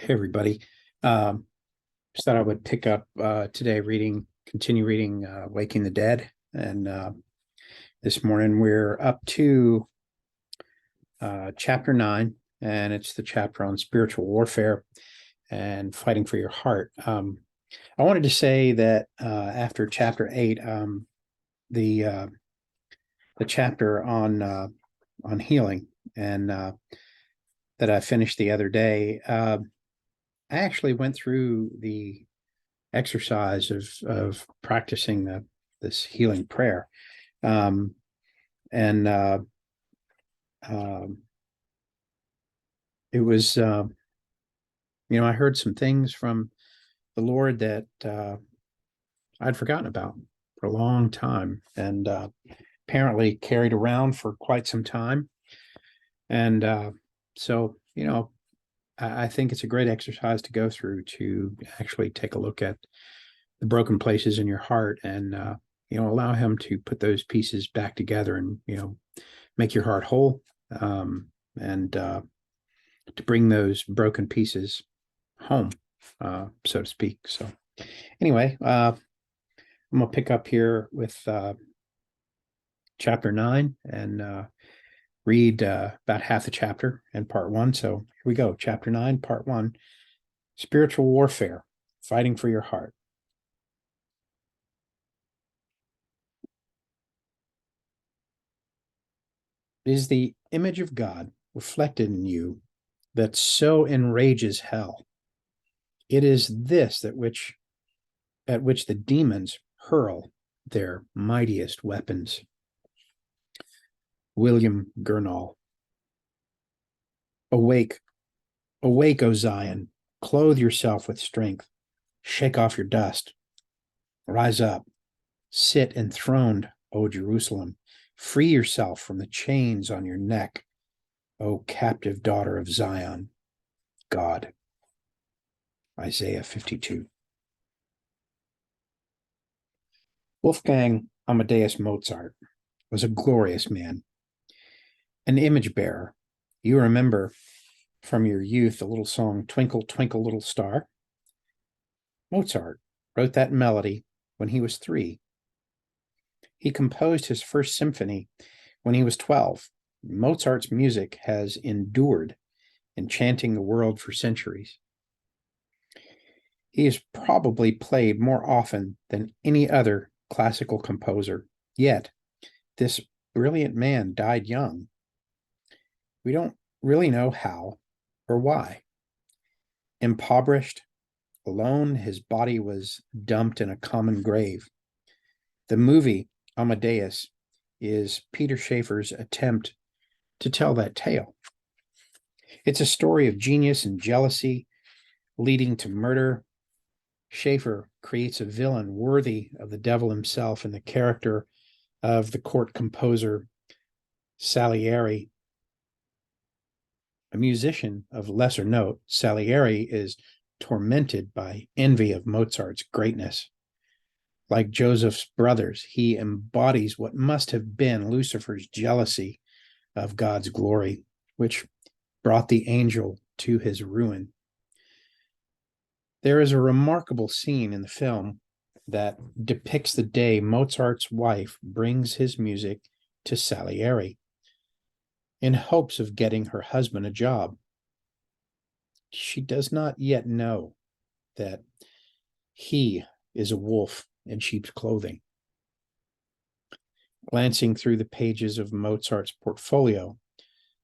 Hey everybody. Just thought I would pick up today continue reading Waking the Dead. And this morning we're up to chapter 9, and it's the chapter on spiritual warfare and fighting for your heart. I wanted to say that after chapter 8, the chapter on healing and that I finished the other day, I actually went through the exercise of practicing this healing prayer, um, and um, it was I heard some things from the Lord that I'd forgotten about for a long time, and apparently carried around for quite some time, and so I think it's a great exercise to go through to actually take a look at the broken places in your heart and allow him to put those pieces back together and make your heart whole, and to bring those broken pieces home, so to speak. So anyway, I'm gonna pick up here with chapter 9 and read about half the chapter and part 1. So here we go. Chapter 9, part 1: spiritual warfare, fighting for your heart. It is the image of God reflected in you that so enrages hell. It is this at which the demons hurl their mightiest weapons. William Gurnall. Awake, awake, O Zion, clothe yourself with strength, shake off your dust, rise up, sit enthroned, O Jerusalem, free yourself from the chains on your neck, O captive daughter of Zion, God. Isaiah 52. Wolfgang Amadeus Mozart was a glorious man, an image bearer. You remember from your youth the little song, Twinkle, Twinkle, Little Star? Mozart wrote that melody when he was 3. He composed his first symphony when he was 12. Mozart's music has endured, enchanting the world for centuries. He is probably played more often than any other classical composer. Yet, this brilliant man died young. We don't really know how or why. Impoverished, alone, his body was dumped in a common grave. The movie Amadeus is Peter Shaffer's attempt to tell that tale. It's a story of genius and jealousy leading to murder. Shaffer creates a villain worthy of the devil himself in the character of the court composer Salieri. A musician of lesser note, Salieri is tormented by envy of Mozart's greatness. Like Joseph's brothers, he embodies what must have been Lucifer's jealousy of God's glory, which brought the angel to his ruin. There is a remarkable scene in the film that depicts the day Mozart's wife brings his music to Salieri in hopes of getting her husband a job. She does not yet know that he is a wolf in sheep's clothing. Glancing through the pages of Mozart's portfolio,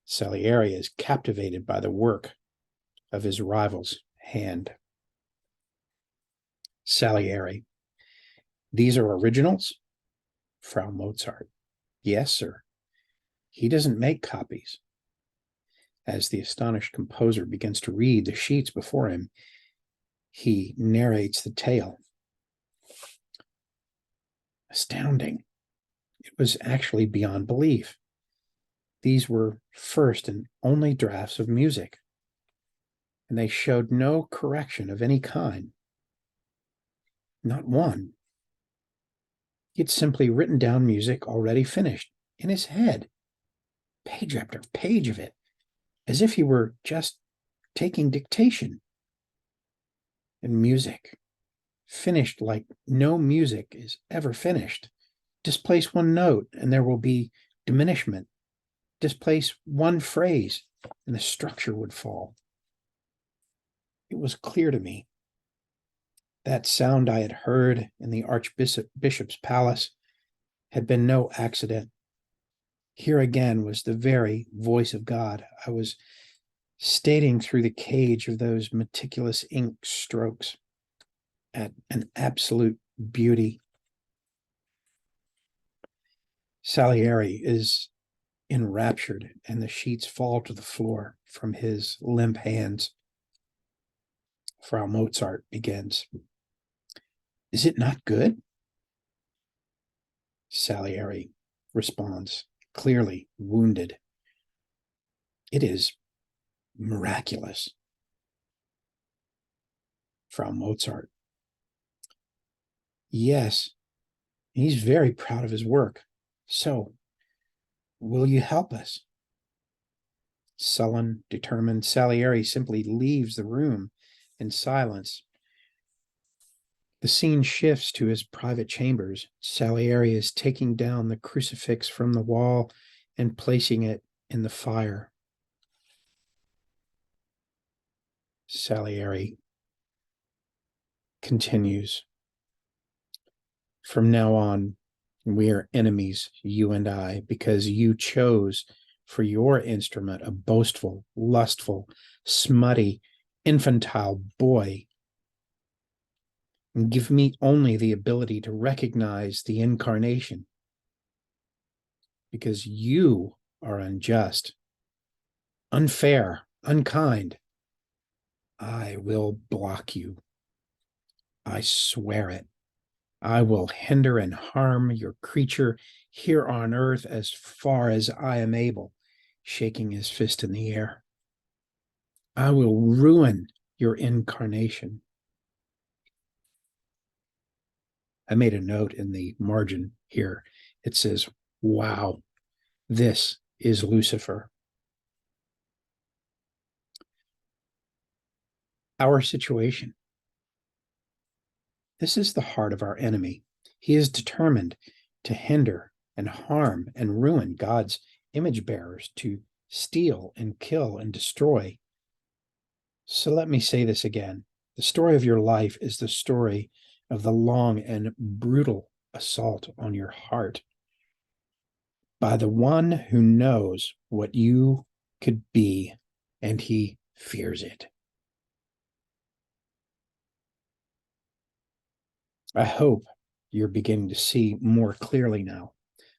Salieri is captivated by the work of his rival's hand. Salieri: these are originals? Frau Mozart: yes, sir. He doesn't make copies. As the astonished composer begins to read the sheets before him, he narrates the tale. Astounding. It was actually beyond belief. These were first and only drafts of music, and they showed no correction of any kind. Not one. He had simply written down music already finished in his head, page after page of it, as if he were just taking dictation. and music, finished like no music is ever finished. Displace one note and there will be diminishment. Displace one phrase and the structure would fall. It was clear to me. That sound I had heard in the Archbishop's palace had been no accident. Here again was the very voice of God. I was stating through the cage of those meticulous ink strokes at an absolute beauty. Salieri is enraptured, and the sheets fall to the floor from his limp hands. Frau Mozart begins. Is it not good? Salieri responds, clearly wounded. It is miraculous. Frau Mozart. Yes, he's very proud of his work. So, will you help us? Sullen, determined, Salieri simply leaves the room in silence. The scene shifts to his private chambers. Salieri is taking down the crucifix from the wall and placing it in the fire. Salieri continues. From now on, we are enemies, you and I, because you chose for your instrument a boastful, lustful, smutty, infantile boy. And give me only the ability to recognize the incarnation, because you are unjust, unfair, unkind. I will block you. I swear it. I will hinder and harm your creature here on earth as far as I am able, shaking his fist in the air. I will ruin your incarnation. I made a note in the margin here. It says, wow, this is Lucifer. Our situation. This is the heart of our enemy. He is determined to hinder and harm and ruin God's image bearers, to steal and kill and destroy. So let me say this again. The story of your life is the story of the long and brutal assault on your heart by the one who knows what you could be, and he fears it. I hope you're beginning to see more clearly now.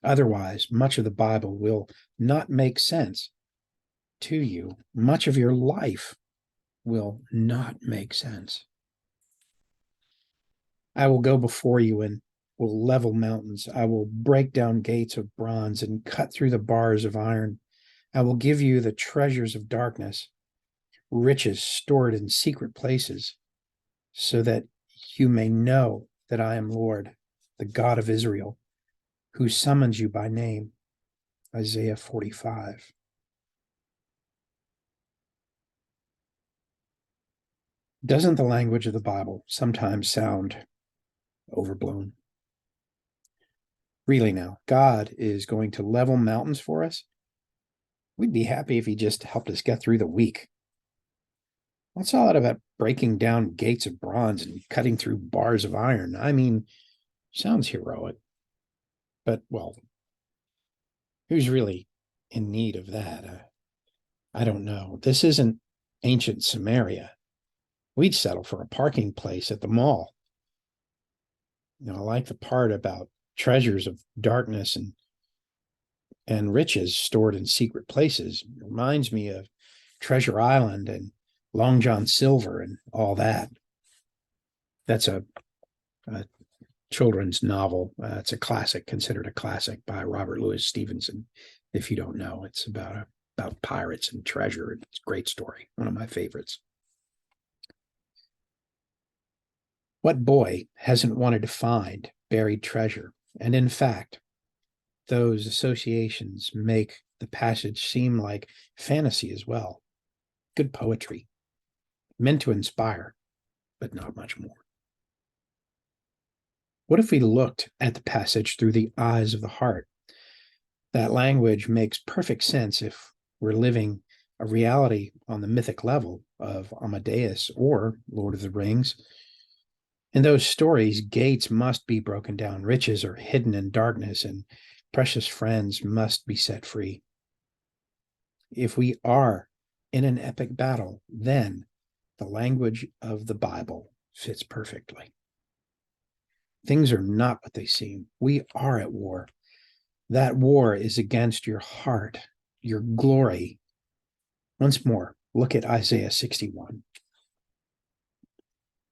Otherwise, much of the Bible will not make sense to you. Much of your life will not make sense. I will go before you and will level mountains. I will break down gates of bronze and cut through the bars of iron. I will give you the treasures of darkness, riches stored in secret places, so that you may know that I am Lord, the God of Israel, who summons you by name. Isaiah 45. Doesn't the language of the Bible sometimes sound overblown? Really now, God is going to level mountains for us. We'd be happy if he just helped us get through the week. What's all that about breaking down gates of bronze and cutting through bars of iron? I mean, sounds heroic. But, well, who's really in need of that? I don't know. This isn't ancient Samaria. We'd settle for a parking place at the mall. You know, I like the part about treasures of darkness and riches stored in secret places. It reminds me of Treasure Island and Long John Silver and all that. That's a children's novel. It's a classic, considered a classic by Robert Louis Stevenson. If you don't know, it's about pirates and treasure. It's a great story, one of my favorites. What boy hasn't wanted to find buried treasure? And in fact, those associations make the passage seem like fantasy as well. Good poetry, meant to inspire. but not much more. What if we looked at the passage through the eyes of the heart? That language makes perfect sense if we're living a reality on the mythic level of Amadeus or Lord of the Rings. In those stories, gates must be broken down, riches are hidden in darkness, and precious friends must be set free. If we are in an epic battle, then the language of the Bible fits perfectly. Things are not what they seem. We are at war. That war is against your heart, your glory. Once more, look at Isaiah 61.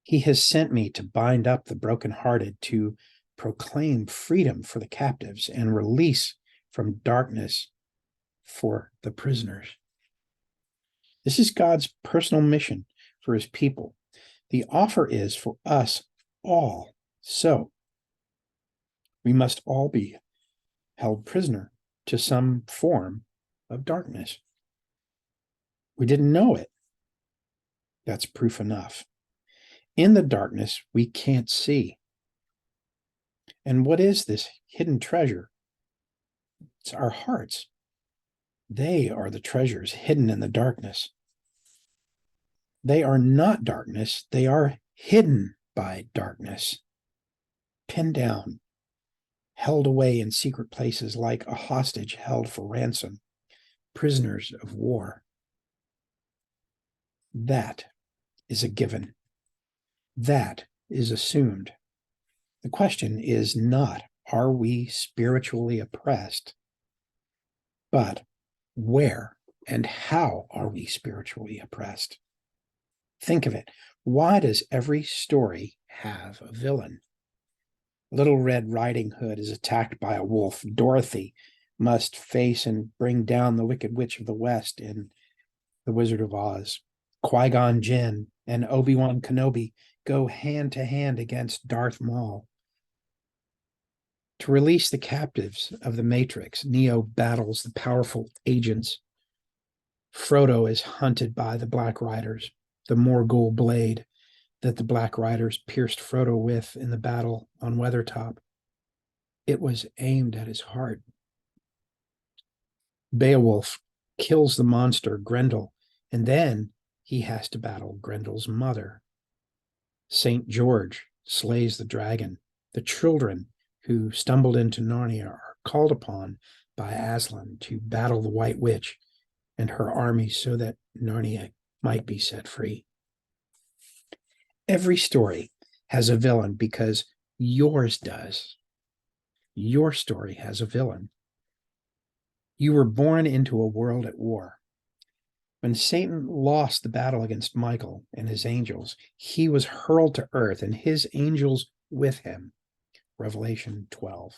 He has sent me to bind up the brokenhearted, to proclaim freedom for the captives and release from darkness for the prisoners. This is God's personal mission for his people. The offer is for us all. So we must all be held prisoner to some form of darkness. We didn't know it. That's proof enough. In the darkness, we can't see. And what is this hidden treasure? It's our hearts. They are the treasures hidden in the darkness. They are not darkness. They are hidden by darkness, pinned down, held away in secret places like a hostage held for ransom, prisoners of war. That is a given. That is assumed. The question is not, are we spiritually oppressed, but where and how are we spiritually oppressed? Think of it. Why does every story have a villain? Little Red Riding Hood is attacked by a wolf. Dorothy must face and bring down the Wicked Witch of the West in The Wizard of Oz. Qui-Gon Jinn and Obi-Wan Kenobi go hand to hand against Darth Maul. To release the captives of the Matrix, Neo battles the powerful agents. Frodo is hunted by the Black Riders, the Morgul blade that the Black Riders pierced Frodo with in the battle on Weathertop. It was aimed at his heart. Beowulf kills the monster Grendel, and then he has to battle Grendel's mother. St. George slays the dragon. The children who stumbled into Narnia are called upon by Aslan to battle the White Witch and her army so that Narnia might be set free. Every story has a villain because yours does. Your story has a villain. You were born into a world at war. When Satan lost the battle against Michael and his angels, he was hurled to earth and his angels with him. Revelation 12.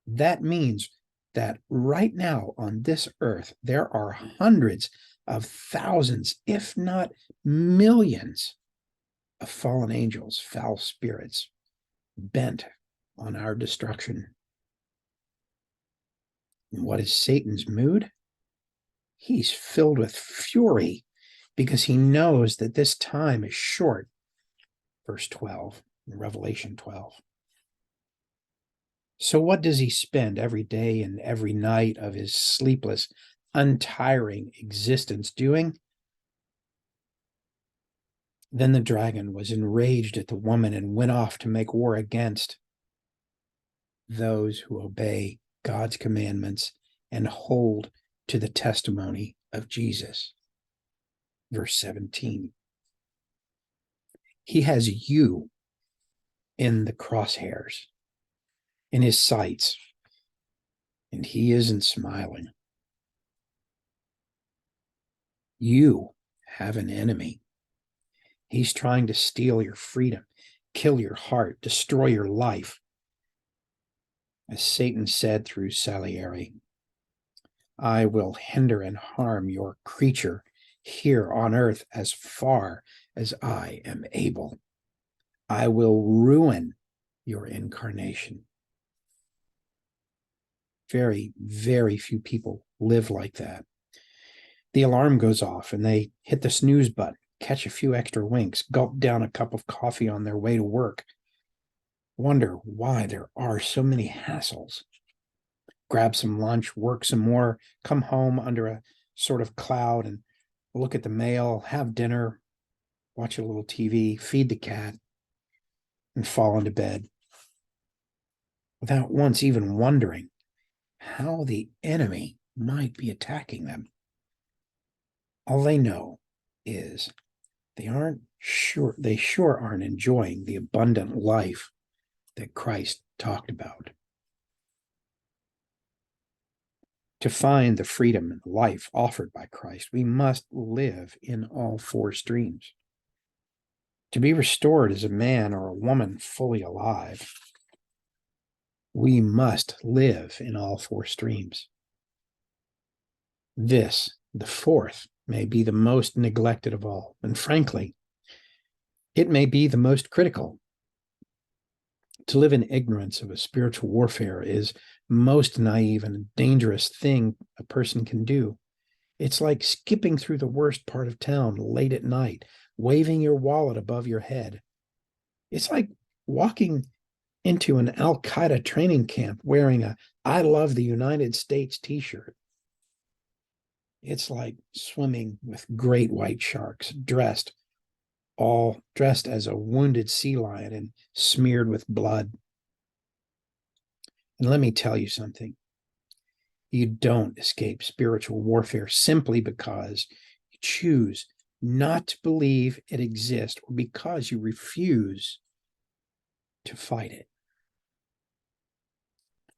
That means that right now on this earth, there are hundreds of thousands, if not millions, of fallen angels, foul spirits, bent on our destruction. And what is Satan's mood? He's filled with fury because he knows that this time is short. Verse 12, in Revelation 12. So what does he spend every day and every night of his sleepless, untiring existence doing? Then the dragon was enraged at the woman and went off to make war against those who obey God's commandments and hold to the testimony of Jesus. Verse 17. He has you in the crosshairs, in his sights, and he isn't smiling. You have an enemy. He's trying to steal your freedom, kill your heart, destroy your life. As Satan said through Salieri, I will hinder and harm your creature here on earth as far as I am able. I will ruin your incarnation. Very, very few people live like that. The alarm goes off and they hit the snooze button catch a few extra winks, gulp down a cup of coffee on their way to work, wonder why there are so many hassles, grab some lunch, work some more, come home under a sort of cloud and look at the mail, have dinner, watch a little TV, feed the cat, and fall into bed without once even wondering how the enemy might be attacking them. All they know is they sure aren't enjoying the abundant life that Christ talked about. To find the freedom and life offered by Christ, we must live in all four streams. To be restored as a man or a woman fully alive, we must live in all four streams. This, the fourth, may be the most neglected of all, and frankly, it may be the most critical. To live in ignorance of a spiritual warfare is most naive and a dangerous thing a person can do. It's like skipping through the worst part of town late at night, waving your wallet above your head. It's like walking into an Al Qaeda training camp wearing a "I love the United States" t-shirt. It's like swimming with great white sharks, dressed as a wounded sea lion and smeared with blood. And let me tell you something. You don't escape spiritual warfare simply because you choose not to believe it exists or because you refuse to fight it.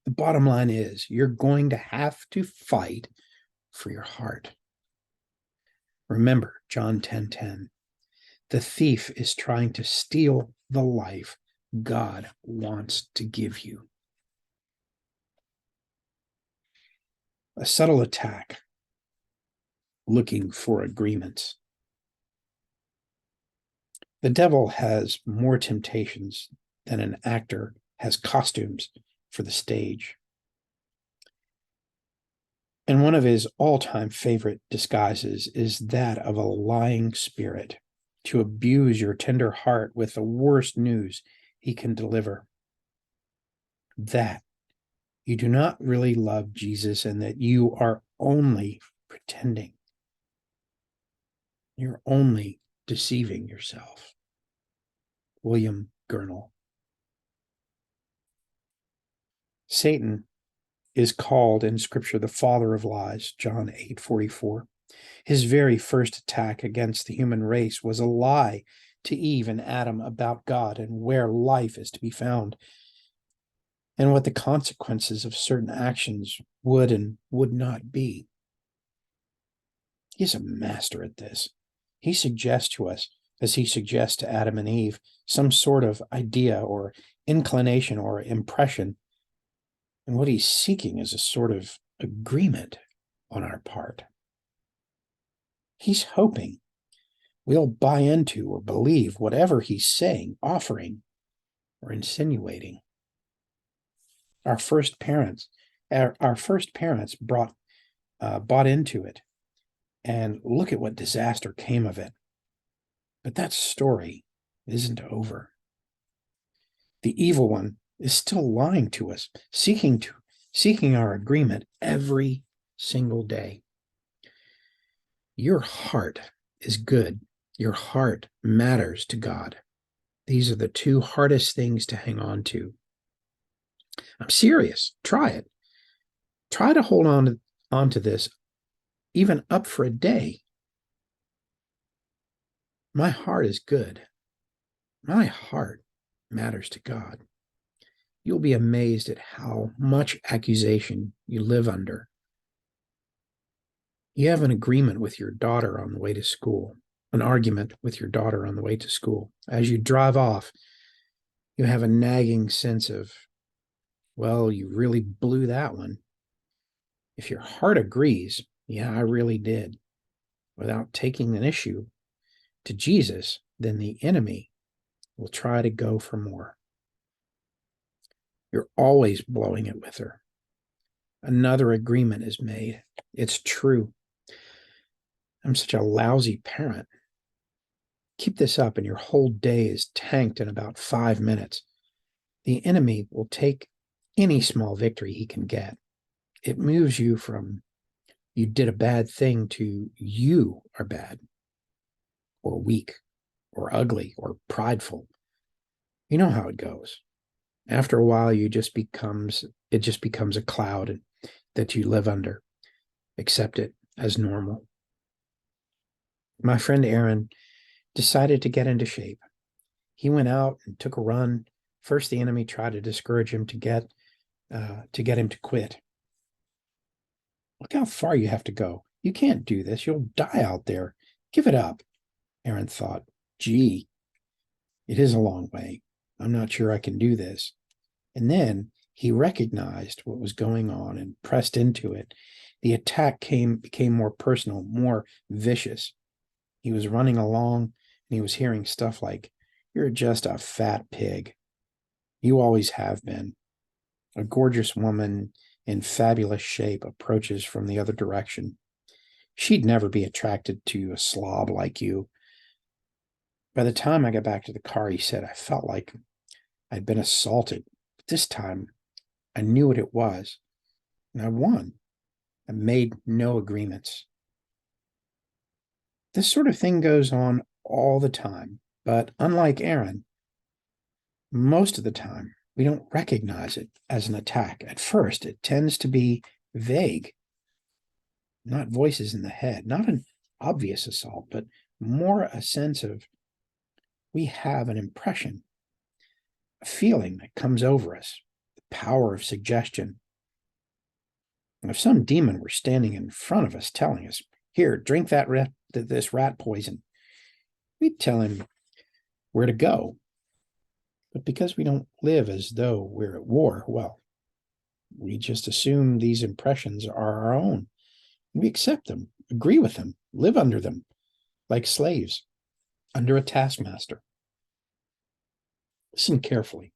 The bottom line is you're going to have to fight for your heart. Remember John 10:10. The thief is trying to steal the life God wants to give you. A subtle attack looking for agreements. The devil has more temptations than an actor has costumes for the stage. And one of his all-time favorite disguises is that of a lying spirit, to abuse your tender heart with the worst news he can deliver. That you do not really love Jesus and that you are only pretending. You're only deceiving yourself. William Gurnall. Satan is called in Scripture the father of lies, John 8:44. His very first attack against the human race was a lie to Eve and Adam about God and where life is to be found, and what the consequences of certain actions would and would not be. He's a master at this. He suggests to us, as he suggests to Adam and Eve, some sort of idea or inclination or impression. And what he's seeking is a sort of agreement on our part. He's hoping we'll buy into or believe whatever he's saying, offering, or insinuating. Our first parents bought into it, and look at what disaster came of it. But that story isn't over. The evil one is still lying to us, seeking our agreement every single day. Your heart is good. Your heart matters to God. These are the two hardest things to hang on to. I'm serious. Try it. Try to hold on to this, even up for a day. My heart is good. My heart matters to God. You'll be amazed at how much accusation you live under. You have an agreement with your daughter on the way to school, an argument with your daughter on the way to school. As you drive off, you have a nagging sense of, well, you really blew that one. If your heart agrees, yeah, I really did, without taking an issue to Jesus, then the enemy will try to go for more. You're always blowing it with her. Another agreement is made. It's true. I'm such a lousy parent. Keep this up, and your whole day is tanked in about 5 minutes. The enemy will take any small victory he can get. It moves you from you did a bad thing to you are bad, or weak, or ugly, or prideful. You know how it goes. After a while, it just becomes a cloud that you live under. Accept it as normal. My friend Aaron decided to get into shape. He went out and took a run. First, the enemy tried to discourage him to get him to quit. Look how far you have to go. You can't do this. You'll die out there. Give it up. Aaron thought, gee, it is a long way. I'm not sure I can do this. And then he recognized what was going on and pressed into it. The attack became more personal, more vicious. He was running along and he was hearing stuff like, "You're just a fat pig. You always have been." A gorgeous woman in fabulous shape approaches from the other direction. "She'd never be attracted to a slob like you." By the time I got back to the car, he said, I felt like I'd been assaulted. But this time, I knew what it was, and I won. I made no agreements. This sort of thing goes on all the time, but unlike Aaron, most of the time, we don't recognize it as an attack. At first, it tends to be vague, not voices in the head, not an obvious assault, but more a sense of we have an impression, a feeling that comes over us, the power of suggestion. And if some demon were standing in front of us telling us, "Here, drink this rat poison," we'd tell him where to go. But because we don't live as though we're at war, well, we just assume these impressions are our own. We accept them, agree with them, live under them, like slaves, under a taskmaster. Listen carefully.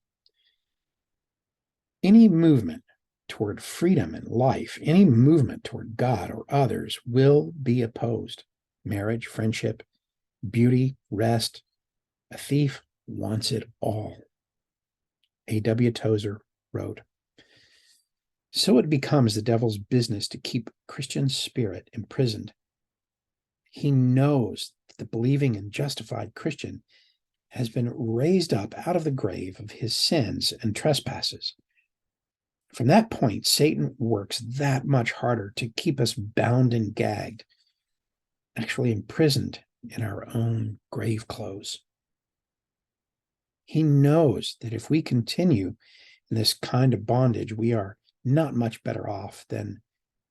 Any movement toward freedom and life, any movement toward God or others will be opposed. Marriage, friendship, beauty, rest. A thief wants it all. A.W. Tozer wrote, "So it becomes the devil's business to keep Christian spirit imprisoned. He knows that the believing and justified Christian has been raised up out of the grave of his sins and trespasses. From that point, Satan works that much harder to keep us bound and gagged, actually imprisoned in our own grave clothes. He knows that if we continue in this kind of bondage, we are not much better off than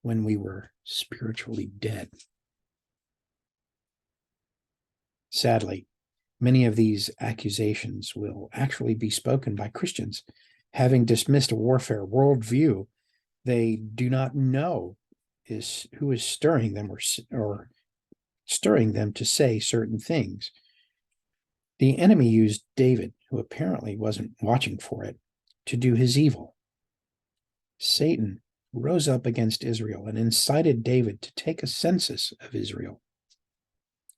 when we were spiritually dead." Sadly, many of these accusations will actually be spoken by Christians, having dismissed a warfare worldview they do not know who is stirring them or stirring them to say certain things. The enemy used David, who apparently wasn't watching for it, to do his evil. Satan rose up against Israel and incited David to take a census of Israel.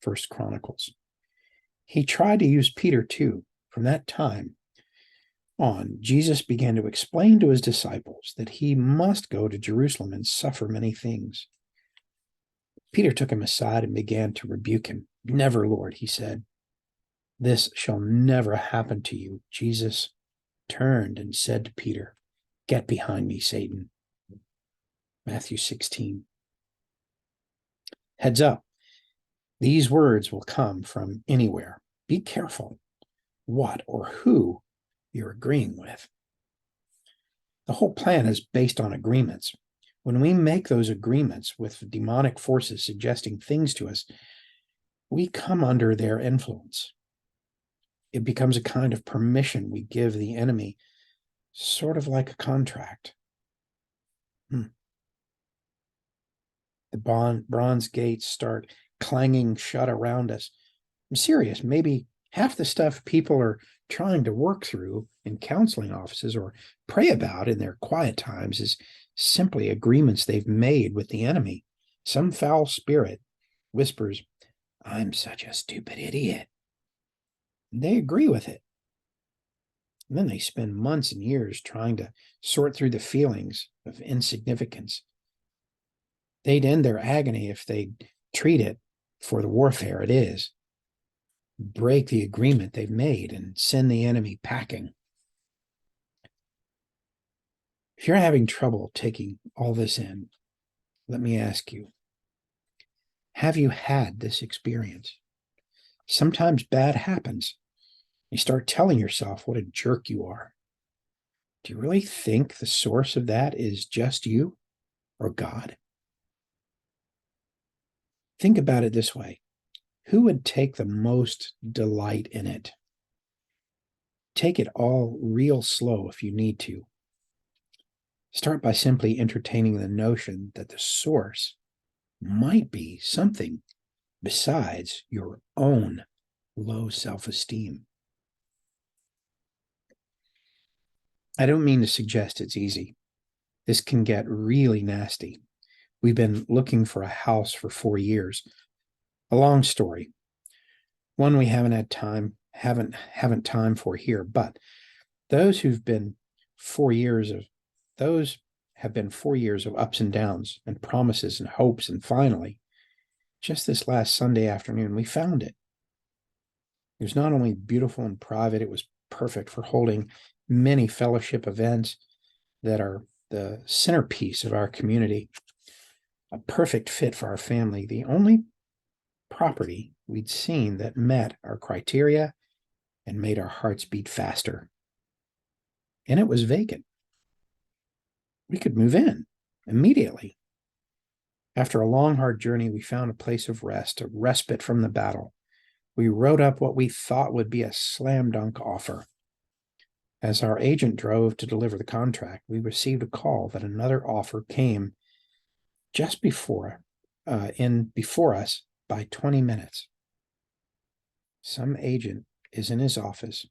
1 Chronicles. He tried to use Peter too. From that time on, Jesus began to explain to his disciples that he must go to Jerusalem and suffer many things. Peter took him aside and began to rebuke him. "Never, Lord," he said. "This shall never happen to you." Jesus turned and said to Peter, "Get behind me, Satan." Matthew 16. Heads up. These words will come from anywhere. Be careful what or who you're agreeing with. The whole plan is based on agreements. When we make those agreements with demonic forces suggesting things to us, we come under their influence. It becomes a kind of permission we give the enemy, sort of like a contract. The bronze gates start clanging shut around us. I'm serious. Maybe half the stuff people are trying to work through in counseling offices or pray about in their quiet times is simply agreements they've made with the enemy. Some foul spirit whispers, "I'm such a stupid idiot. They agree with it. And then they spend months and years trying to sort through the feelings of insignificance. They'd end their agony if they treat it for the warfare it is, break the agreement they've made, and send the enemy packing. If you're having trouble taking all this in, let me ask you, have you had this experience? Sometimes bad happens. You start telling yourself what a jerk you are. Do you really think the source of that is just you or God? Think about it this way. Who would take the most delight in it? Take it all real slow if you need to. Start by simply entertaining the notion that the source might be something besides your own low self-esteem. I don't mean to suggest it's easy. This can get really nasty. We've been looking for a house for 4 years. A long story. One we haven't time for here, but those have been 4 years of ups and downs and promises and hopes, and finally, just this last Sunday afternoon, we found it. It was not only beautiful and private, it was perfect for holding many fellowship events that are the centerpiece of our community. A perfect fit for our family. The only property we'd seen that met our criteria and made our hearts beat faster. And it was vacant. We could move in immediately. After a long, hard journey, we found a place of rest, a respite from the battle. We wrote up what we thought would be a slam dunk offer. As our agent drove to deliver the contract, we received a call that another offer came just before us by 20 minutes. Some agent in his office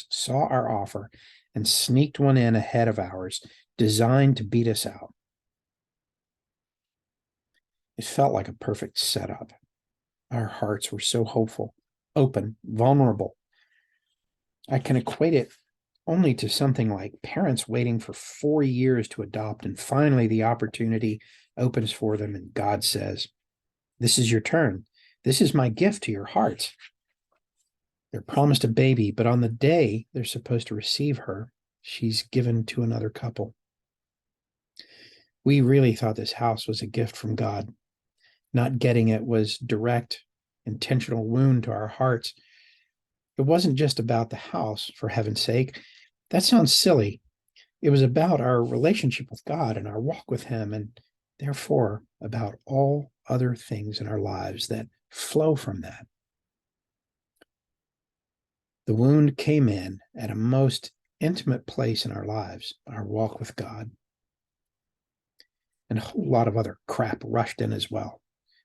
saw our offer and sneaked one in ahead of ours, designed to beat us out. It felt like a perfect setup. Our hearts were so hopeful, open, vulnerable. I can equate it only to something like parents waiting for 4 years to adopt, and finally the opportunity opens for them, and God says, "This is your turn. This is my gift to your hearts." They're promised a baby, but on the day they're supposed to receive her, she's given to another couple. We really thought this house was a gift from God. Not getting it was direct, intentional wound to our hearts. It wasn't just about the house, for heaven's sake. That sounds silly. It was about our relationship with God and our walk with Him, and therefore about all other things in our lives that flow from that. The wound came in at a most intimate place in our lives, our walk with God. And a whole lot of other crap rushed in as well.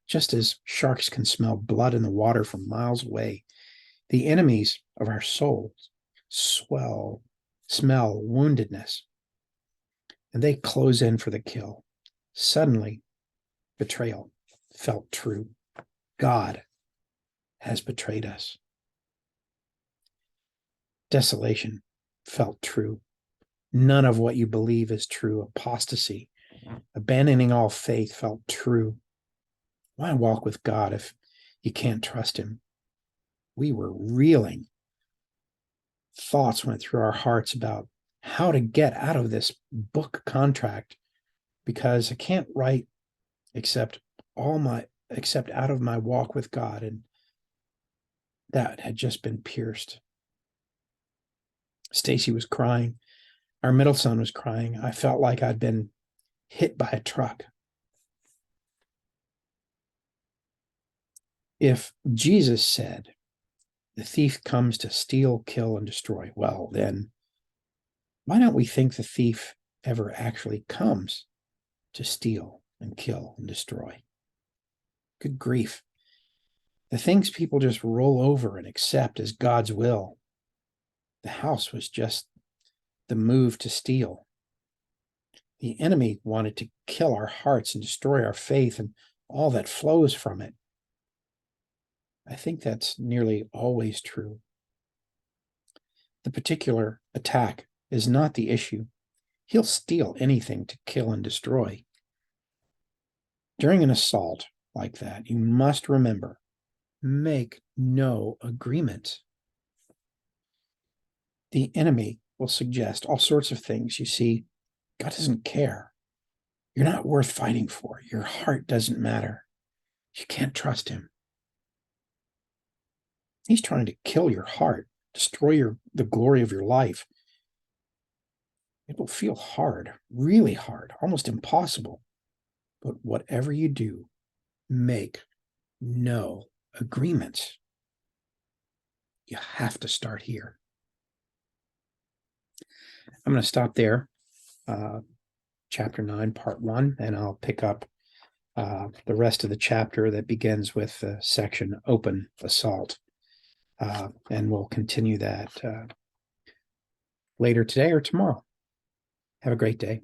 Just as sharks can smell blood in the water from miles away, the enemies of our souls smell woundedness, and they close in for the kill. Suddenly, betrayal felt true. God has betrayed us. Desolation felt true. None of what you believe is true. Apostasy, abandoning all faith, felt true. Why walk with God if you can't trust Him? We were reeling. Thoughts went through our hearts about how to get out of this book contract, because I can't write except out of my walk with God, and that had just been pierced. Stacy was crying. Our middle son was crying. I felt like I'd been hit by a truck. If Jesus said, "The thief comes to steal, kill, and destroy," well, then why don't we think the thief ever actually comes to steal and kill and destroy? Good grief. The things people just roll over and accept as God's will. The house was just the move to steal. The enemy wanted to kill our hearts and destroy our faith and all that flows from it. I think that's nearly always true. The particular attack is not the issue. He'll steal anything to kill and destroy. During an assault like that, you must remember, make no agreement. The enemy will suggest all sorts of things. You see, God doesn't care. You're not worth fighting for. Your heart doesn't matter. You can't trust him. He's trying to kill your heart, destroy the glory of your life. It will feel hard, really hard, almost impossible. But whatever you do, make no agreements. You have to start here. I'm going to stop there, chapter 9, part 1, and I'll pick up the rest of the chapter that begins with the section Open Assault. And we'll continue that later today or tomorrow. Have a great day.